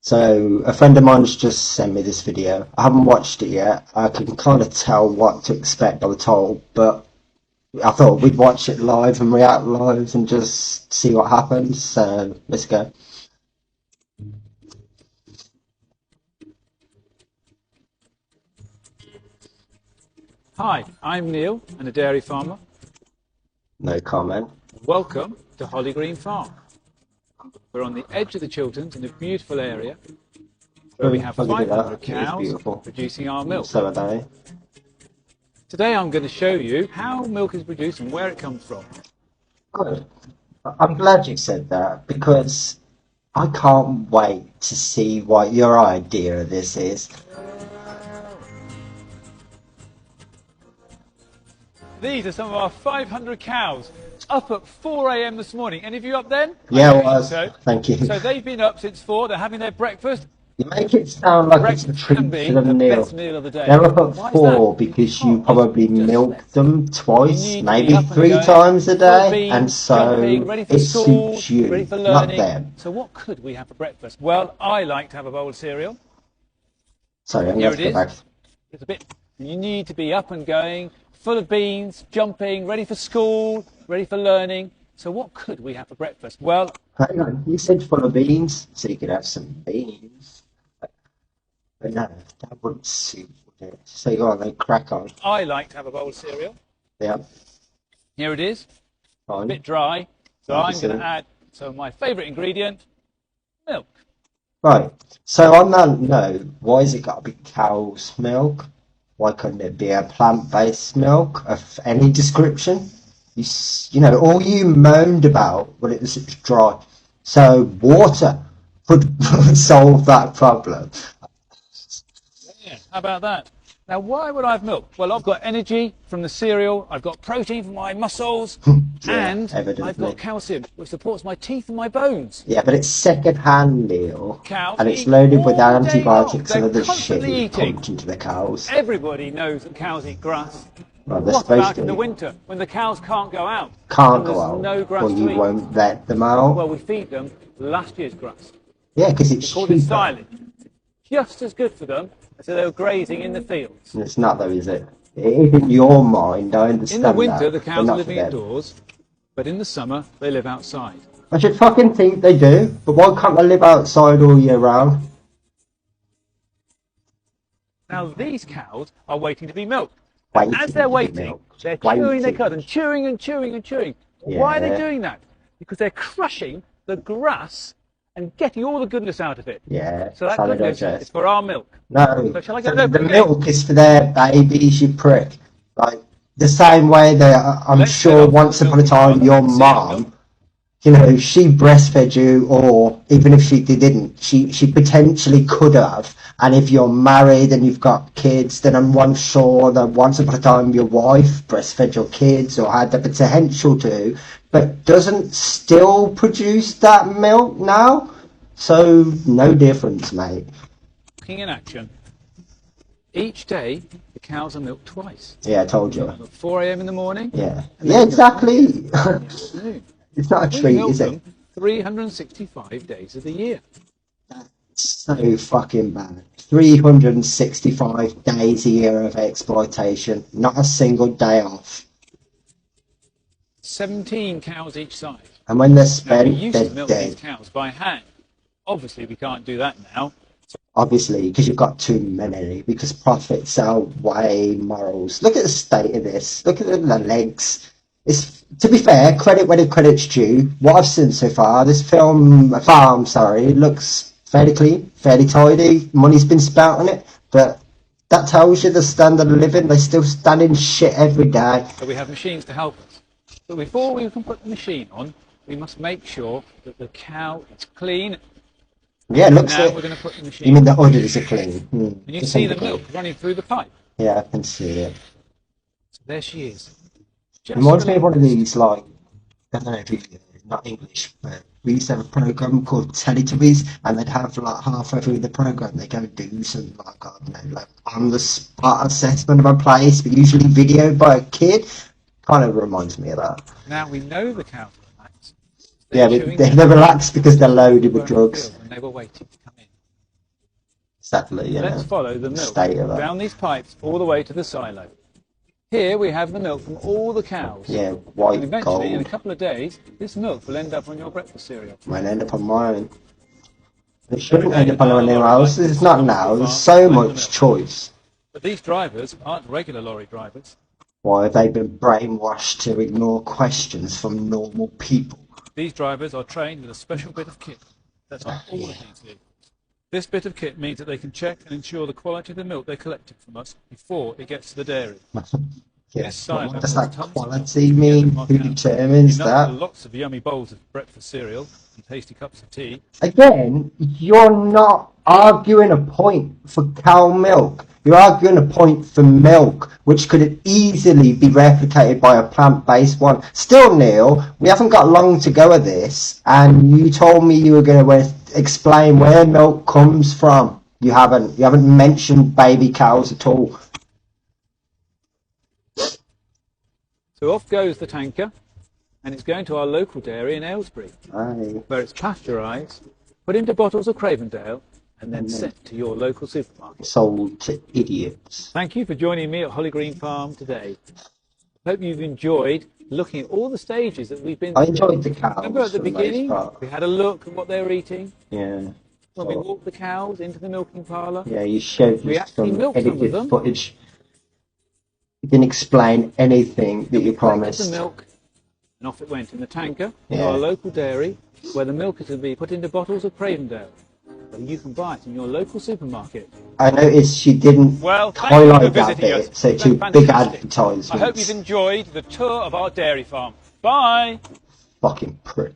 So a friend of mine's just sent me this video. I haven't watched it yet. I can kind of tell what to expect, I was told, but I thought we'd watch it live and react live and just see what happens. So let's go. Hi, I'm Neil, and a dairy farmer. No comment. Welcome to Holly Green Farm. We're on the edge of the Chilterns in a beautiful area where we have Look at 500 that. It's cows beautiful. producing our milk. So are they. Today I'm going to show you how milk is produced and where it comes from. Good. I'm glad you said that because I can't wait to see what your idea of this is. These are some of our 500 cows up at 4 a.m. this morning. Any of you up then? Yeah, it was. So. Thank you. So they've been up since 4. They're having their breakfast. You make it sound like it's a treat for them, Neil. Best meal of the day. They're up at 4 because you probably milk them twice, maybe 3 times a day, and so it suits you, not them. So what could we have for breakfast? Well, I like to have a bowl of cereal. Sorry, I'm going to go back. It's a bit. You need to be up and going, full of beans, jumping, ready for school, ready for learning. So what could we have for breakfast? Well, hang on, you said full of beans, so you could have some beans. But no, that wouldn't suit, would it? So go on, then crack on. I like to have a bowl of cereal. Yeah. Here it is. Fine. A bit dry. So I'm going to add my favourite ingredient, milk. Right. So on that note, why has it got to be cow's milk? Why couldn't it be a plant-based milk of any description? You know, all you moaned about when it was dry. So water would solve that problem. Yeah, how about that? Now, why would I have milk? Well, I've got energy from the cereal, I've got protein from my muscles, yeah, and evidently. I've got calcium, which supports my teeth and my bones. Yeah, but it's second-hand meal, Cows and it's loaded with antibiotics and other shit pumped into the cows. Everybody knows that cows eat grass. Well, they're what supposed about to. In the winter, when the cows can't go out? Can't go out. No grass well, you to eat. won't let them out. Well, we feed them last year's grass. Yeah, because it's cheaper. Silage. Just as good for them as if they were grazing in the fields. It's not though, is it? It is in your mind, I understand. In the winter, that, the cows are living indoors, but in the summer, they live outside. I should fucking think they do, but why can't they live outside all year round? Now, these cows are waiting to be milked. As they're waiting, they're chewing their cud and chewing and chewing and chewing. Yeah. Why are they doing that? Because they're crushing the grass and getting all the goodness out of it. Yeah. So that goodness is for our milk. No, so shall I go the milk is for their babies, you prick. Like, the same way that I'm sure once upon a time your mom, you know, she breastfed you, or even if she didn't, she potentially could have. And if you're married and you've got kids, then I'm sure that once upon a time your wife breastfed your kids or had the potential to, but doesn't still produce that milk now. So no difference, mate. Looking in action. Each day, the cows are milked twice. Yeah, I told you. At 4 a.m. in the morning. Yeah. Yeah, exactly. It's not a treat, is it? 365 days of the year. That's so fucking bad. 365 days a year of exploitation. Not a single day off. 17 cows each side. And when they're spent, we used they're to milk dead. these cows by hand. Obviously, we can't do that now. Obviously, because you've got too many. Because profits outweigh morals. Look at the state of this. Look at the legs. It's, to be fair, credit where credit's due. What I've seen so far, this farm, looks fairly clean, fairly tidy. Money's been spent on it, but that tells you the standard of living. They still stand in shit every day. So we have machines to help us. But before we can put the machine on, we must make sure that the cow is clean. Yeah, looks now it. We're going to put the machine. You mean the udders are clean? And you can see the milk running through the pipe. Yeah, I can see it. So there she is. Reminds me of one of these, like, I don't know if it's not English, but we used to have a program called Teletubbies, and they'd have, like, halfway through the program, they go do some, like, I don't know, like, on the spot assessment of a place, but usually videoed by a kid. Kind of reminds me of that. Now we know the cows are relaxed. Yeah, they're relaxed because they're loaded with drugs. And they were waiting to come in. Sadly, you Let's know, follow the milk state of that. down these pipes all the way to the silo. Here we have the milk from all the cows. Yeah, And white, eventually, in a gold. couple of days, this milk will end up on your breakfast cereal. Might end up on mine. It Every shouldn't day, end up on our anyone lorry else. like It's this not comes to now. the There's farm so to collect the much milk. choice. But these drivers aren't regular lorry drivers. Why have they been brainwashed to ignore questions from normal people? These drivers are trained with a special bit of kit that's on all of these vehicles. This bit of kit means that they can check and ensure the quality of the milk they're collecting from us before it gets to the dairy. Yes, silo what does holds that tons of quality milk mean? from our Who cows. determines Enough that? for lots of yummy bowls of breakfast cereal and tasty cups of tea. Again, you're not arguing a point for cow milk. You're arguing a point for milk, which could easily be replicated by a plant-based one. Still, Neil, we haven't got long to go of this, and you told me you were going to explain where milk comes from. You haven't. You haven't mentioned baby cows at all. So off goes the tanker, and it's going to our local dairy in Aylesbury, Aye. where it's pasteurised, put into bottles of Cravendale, and then sent to your local supermarket. Sold to idiots. Thank you for joining me at Holly Green Farm today. Hope you've enjoyed looking at all the stages that we've been through. I enjoyed the cows. Remember at the for most beginning, part. we had a look at what they were eating. Yeah. When we walked the cows into the milking parlour. Yeah, you showed We me actually some milked some of edited them. footage. You didn't explain anything that you Collected promised. the milk, and off it went in the tanker to Yeah. our local dairy, where the milk is to be put into bottles of Cravendale, where you can buy it in your local supermarket. I noticed she didn't Well, thank you for highlight that visiting bit, us. so It's two been big fantastic. advertisements. I hope you've enjoyed the tour of our dairy farm. Bye! Fucking prick.